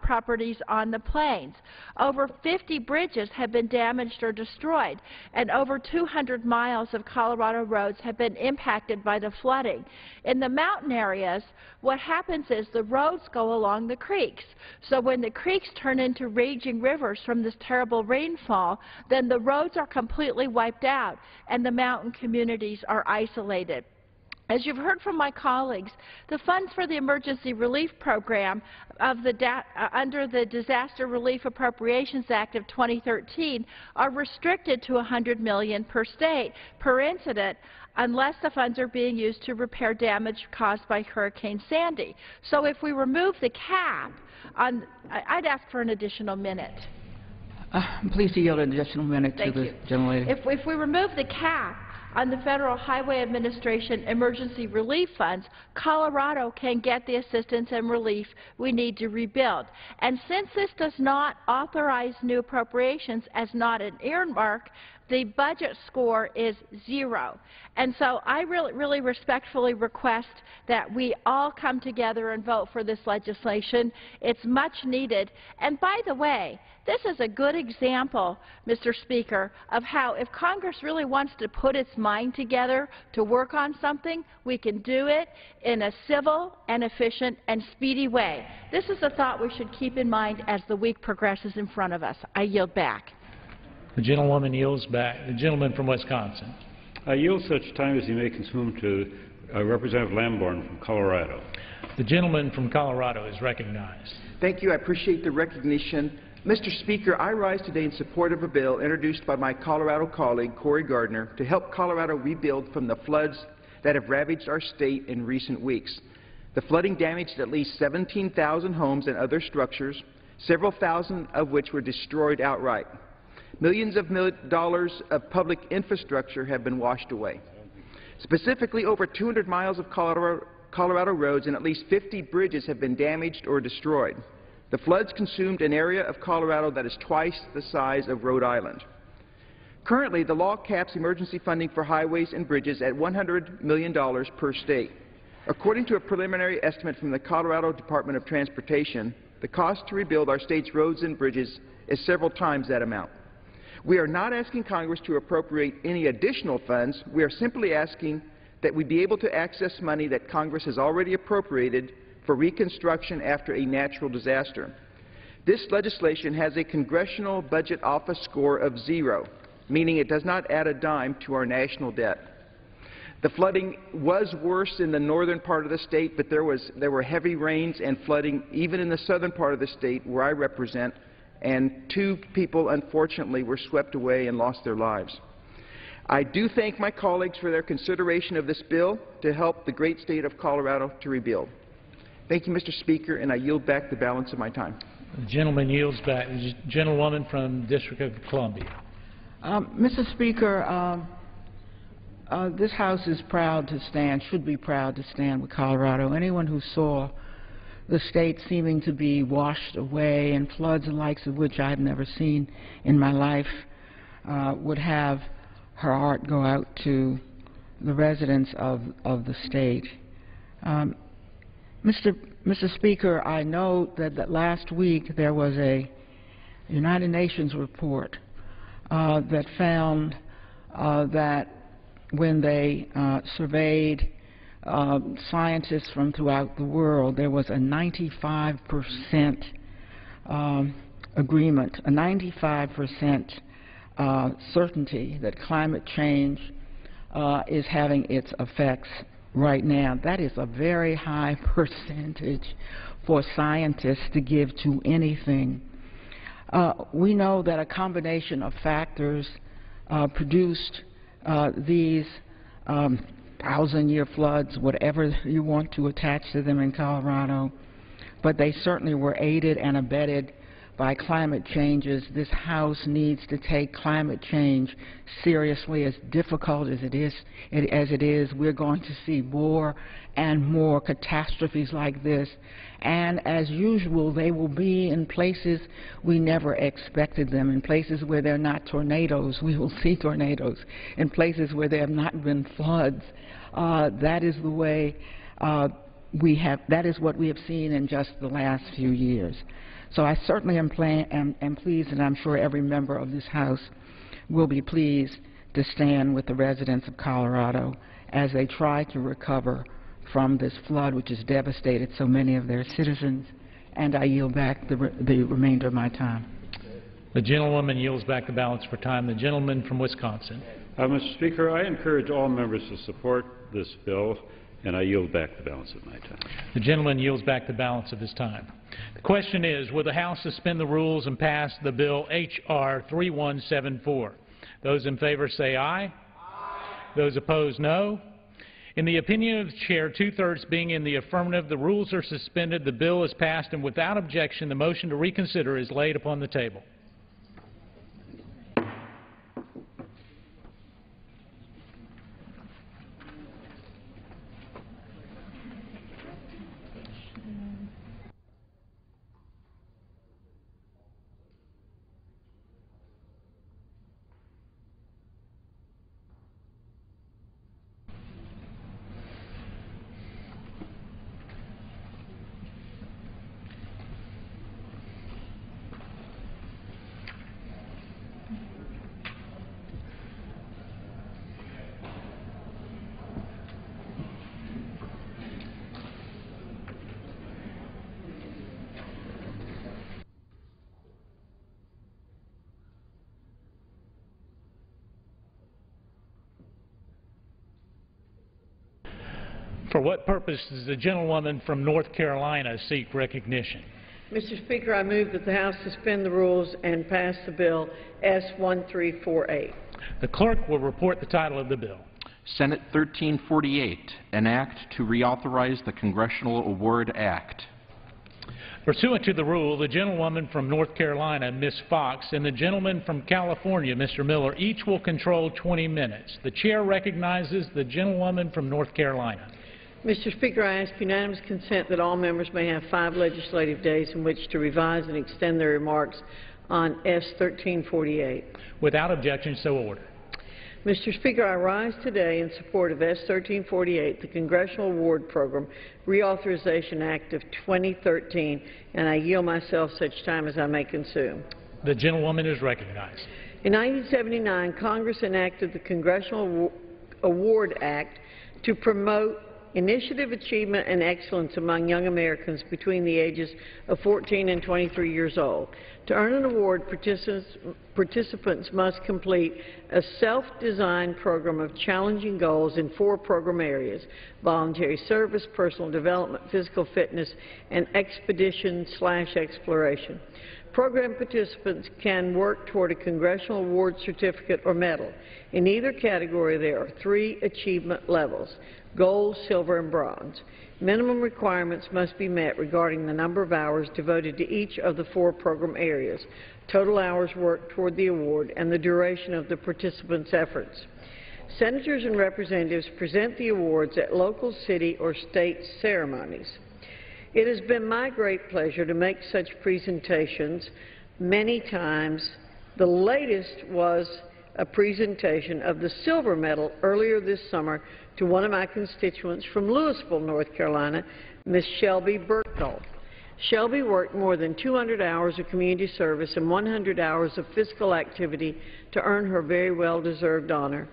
properties on the plains. Over 50 bridges have been damaged or destroyed, and over 200 miles of Colorado roads have been impacted by the flooding. In the mountain areas, what happens is the roads go along the creeks. So when the creeks turn into raging rivers from this terrible rainfall, then the roads are completely wiped out and the mountain communities are isolated. As you've heard from my colleagues, the funds for the Emergency Relief Program under the Disaster Relief Appropriations Act of 2013 are restricted to $100 million per state per incident, unless the funds are being used to repair damage caused by Hurricane Sandy. So if we remove the cap, I'd ask for an additional minute. Please yield an additional minute to the gentlelady. If we remove the cap on the Federal Highway Administration emergency relief funds, Colorado can get the assistance and relief we need to rebuild. And since this does not authorize new appropriations as not an earmark, the budget score is 0. And so I really respectfully request that we all come together and vote for this legislation. It's much needed. And by the way, this is a good example, Mr. Speaker, of how if Congress really wants to put its mind together to work on something, we can do it in a civil and efficient and speedy way. This is a thought we should keep in mind as the week progresses in front of us. I yield back. The gentlewoman yields back. The gentleman from Wisconsin. I yield such time as he may consume to Representative Lamborn from Colorado. The gentleman from Colorado is recognized. Thank you. I appreciate the recognition. Mr. Speaker, I rise today in support of a bill introduced by my Colorado colleague, Cory Gardner, to help Colorado rebuild from the floods that have ravaged our state in recent weeks. The flooding damaged at least 17,000 homes and other structures, several thousand of which were destroyed outright. Millions of dollars of public infrastructure have been washed away. Specifically, over 200 miles of Colorado roads and at least 50 bridges have been damaged or destroyed. The floods consumed an area of Colorado that is twice the size of Rhode Island. Currently, the law caps emergency funding for highways and bridges at $100 million per state. According to a preliminary estimate from the Colorado Department of Transportation, the cost to rebuild our state's roads and bridges is several times that amount. We are not asking Congress to appropriate any additional funds. We are simply asking that we be able to access money that Congress has already appropriated for reconstruction after a natural disaster. This legislation has a Congressional Budget Office score of 0, meaning it does not add a dime to our national debt. The flooding was worse in the northern part of the state, but there were heavy rains and flooding even in the southern part of the state where I represent, and 2 people, unfortunately, were swept away and lost their lives. I do thank my colleagues for their consideration of this bill to help the great state of Colorado to rebuild. Thank you, Mr. Speaker, and I yield back the balance of my time. The gentleman yields back. The gentlewoman from the District of Columbia. Mr. Speaker, this House is proud to stand, should be proud to stand with Colorado. Anyone who saw the state seeming to be washed away in floods the likes of which I've never seen in my life would have her heart go out to the residents of the state. Mr. Speaker, I know that last week there was a United Nations report that found that when they surveyed scientists from throughout the world, there was a 95% agreement, a 95% certainty that climate change is having its effects right now. That is a very high percentage for scientists to give to anything. We know that a combination of factors produced these 1,000-year floods, whatever you want to attach to them in Colorado, but they certainly were aided and abetted by climate changes. This House needs to take climate change seriously. As difficult as it is, we're going to see more and more catastrophes like this, and as usual, they will be in places we never expected them. In places where there are not tornadoes, we will see tornadoes. In places where there have not been floods, that is the way that is what we have seen in just the last few years. So I certainly am pleased, and I'm sure every member of this House will be pleased to stand with the residents of Colorado as they try to recover from this flood which has devastated so many of their citizens. And I yield back the remainder of my time. The gentlewoman yields back the balance for time. The gentleman from Wisconsin. Mr. Speaker, I encourage all members to support this bill, and I yield back the balance of my time. The gentleman yields back the balance of his time. The question is, will the House suspend the rules and pass the bill H.R. 3174? Those in favor say aye. Aye. Those opposed, no. In the opinion of the Chair, 2/3 being in the affirmative, the rules are suspended, the bill is passed, and without objection, the motion to reconsider is laid upon the table. For what purpose does the gentlewoman from North Carolina seek recognition? Mr. Speaker, I move that the House suspend the rules and pass the bill S-1348. The clerk will report the title of the bill. Senate 1348, an act to reauthorize the Congressional Award Act. Pursuant to the rule, the gentlewoman from North Carolina, Ms. Fox, and the gentleman from California, Mr. Miller, each will control 20 minutes. The Chair recognizes the gentlewoman from North Carolina. Mr. Speaker, I ask unanimous consent that all members may have 5 legislative days in which to revise and extend their remarks on S-1348. Without objection, so ordered. Mr. Speaker, I rise today in support of S-1348, the Congressional Award Program Reauthorization Act of 2013, and I yield myself such time as I may consume. The gentlewoman is recognized. In 1979, Congress enacted the Congressional Award Act to promote initiative, achievement, and excellence among young Americans between the ages of 14 and 23 years old. To earn an award, participants must complete a self-designed program of challenging goals in 4 program areas: voluntary service, personal development, physical fitness, and expedition/exploration. Program participants can work toward a Congressional Award Certificate or Medal. In either category, there are 3 achievement levels: gold, silver, and bronze. Minimum requirements must be met regarding the number of hours devoted to each of the 4 program areas, total hours worked toward the award, and the duration of the participants' efforts. Senators and representatives present the awards at local, city, or state ceremonies. It has been my great pleasure to make such presentations many times. The latest was a presentation of the silver medal earlier this summer to one of my constituents from Louisville, North Carolina, Ms. Shelby Burkholz. Shelby worked more than 200 hours of community service and 100 hours of physical activity to earn her very well-deserved honor,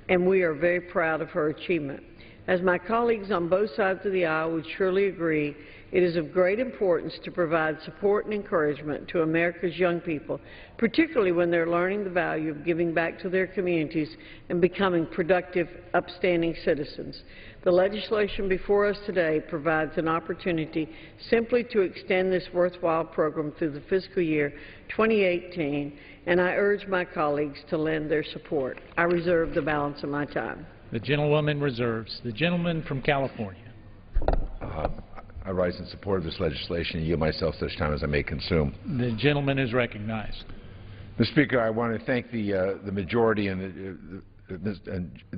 and we are very proud of her achievement. As my colleagues on both sides of the aisle would surely agree, it is of great importance to provide support and encouragement to America's young people, particularly when they're learning the value of giving back to their communities and becoming productive, upstanding citizens. The legislation before us today provides an opportunity simply to extend this worthwhile program through the fiscal year 2018, and I urge my colleagues to lend their support. I reserve the balance of my time. The gentlewoman reserves. The gentleman from California. I rise in support of this legislation and yield myself such time as I may consume. The gentleman is recognized. Mr. Speaker, I want to thank the majority and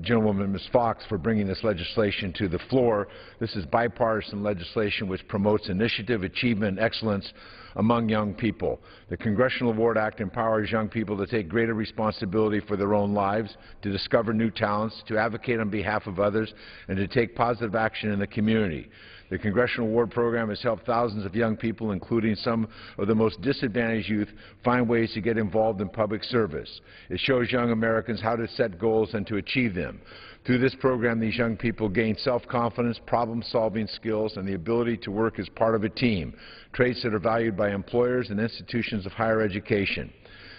Gentlewoman Ms. Fox for bringing this legislation to the floor. This is bipartisan legislation which promotes initiative, achievement, and excellence among young people. The Congressional Award Act empowers young people to take greater responsibility for their own lives, to discover new talents, to advocate on behalf of others, and to take positive action in the community. The Congressional Award Program has helped thousands of young people, including some of the most disadvantaged youth, find ways to get involved in public service. It shows young Americans how to set goals and to achieve them. Through this program, these young people gain self-confidence, problem-solving skills, and the ability to work as part of a team, traits that are valued by employers and institutions of higher education.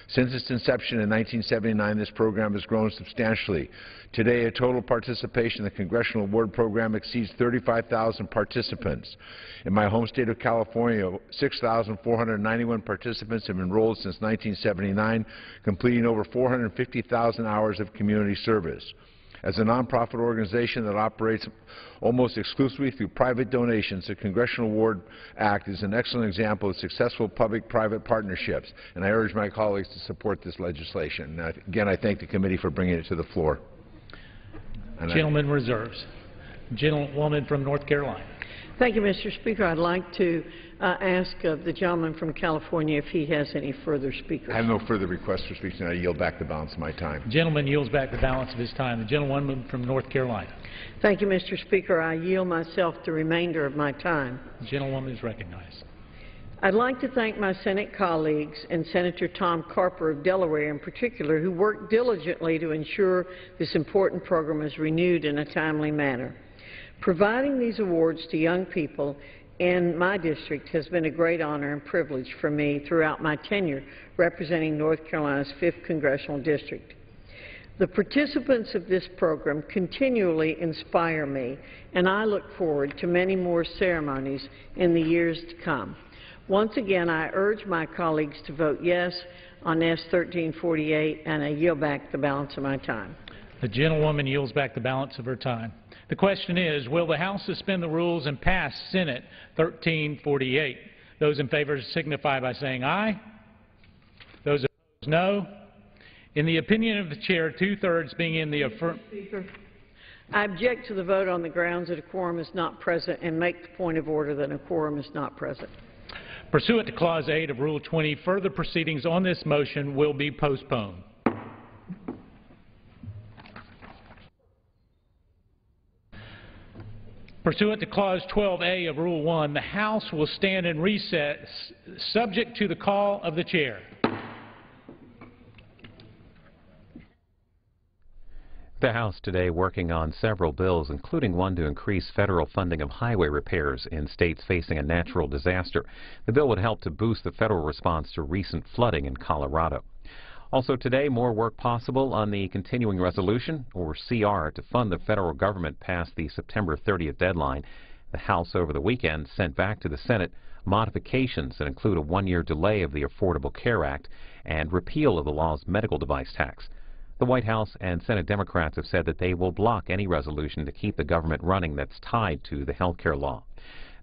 Since its inception in 1979, this program has grown substantially. Today, a total participation in the Congressional Award Program exceeds 35,000 participants. In my home state of California, 6,491 participants have enrolled since 1979, completing over 450,000 hours of community service. As a nonprofit organization that operates almost exclusively through private donations, the Congressional Award Act is an excellent example of successful public-private partnerships, and I urge my colleagues to support this legislation. Again, I thank the committee for bringing it to the floor. Gentleman reserves. Gentlewoman from North Carolina. Thank you, Mr. Speaker. I'd like to ask the gentleman from California if he has any further speakers. I have no further requests for speaking, and I yield back the balance of my time. The gentleman yields back the balance of his time. The gentlewoman from North Carolina. Thank you, Mr. Speaker. I yield myself the remainder of my time. The gentlewoman is recognized. I'd like to thank my Senate colleagues and Senator Tom Carper of Delaware in particular, who worked diligently to ensure this important program is renewed in a timely manner. Providing these awards to young people in my district has been a great honor and privilege for me throughout my tenure representing North Carolina's 5th Congressional District. The participants of this program continually inspire me, and I look forward to many more ceremonies in the years to come. Once again, I urge my colleagues to vote yes on S. 1348, and I yield back the balance of my time. The gentlewoman yields back the balance of her time. The question is, will the House suspend the rules and pass Senate 1348? Those in favor signify by saying aye. Those opposed, no. In the opinion of the Chair, 2/3 being in the affirmative. I object to the vote on the grounds that a quorum is not present and make the point of order that a quorum is not present. Pursuant to Clause 8 of Rule 20, further proceedings on this motion will be postponed. Pursuant to Clause 12A of Rule 1, the House will stand in recess subject to the call of the Chair. The House today working on several bills, including one to increase federal funding of highway repairs in states facing a natural disaster. The bill would help to boost the federal response to recent flooding in Colorado. Also today, more work possible on the continuing resolution, or CR, to fund the federal government past the September 30th deadline. The House over the weekend sent back to the Senate modifications that include a one-year delay of the Affordable Care Act and repeal of the law's medical device tax. The White House and Senate Democrats have said that they will block any resolution to keep the government running that's tied to the health care law.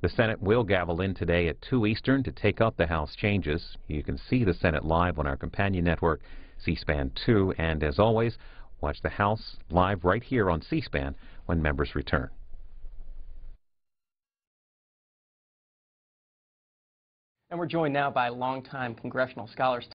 The Senate will gavel in today at 2 Eastern to take up the House changes. You can see the Senate live on our companion network, C-SPAN 2, and as always, watch the House live right here on C-SPAN when members return. And we're joined now by longtime congressional scholars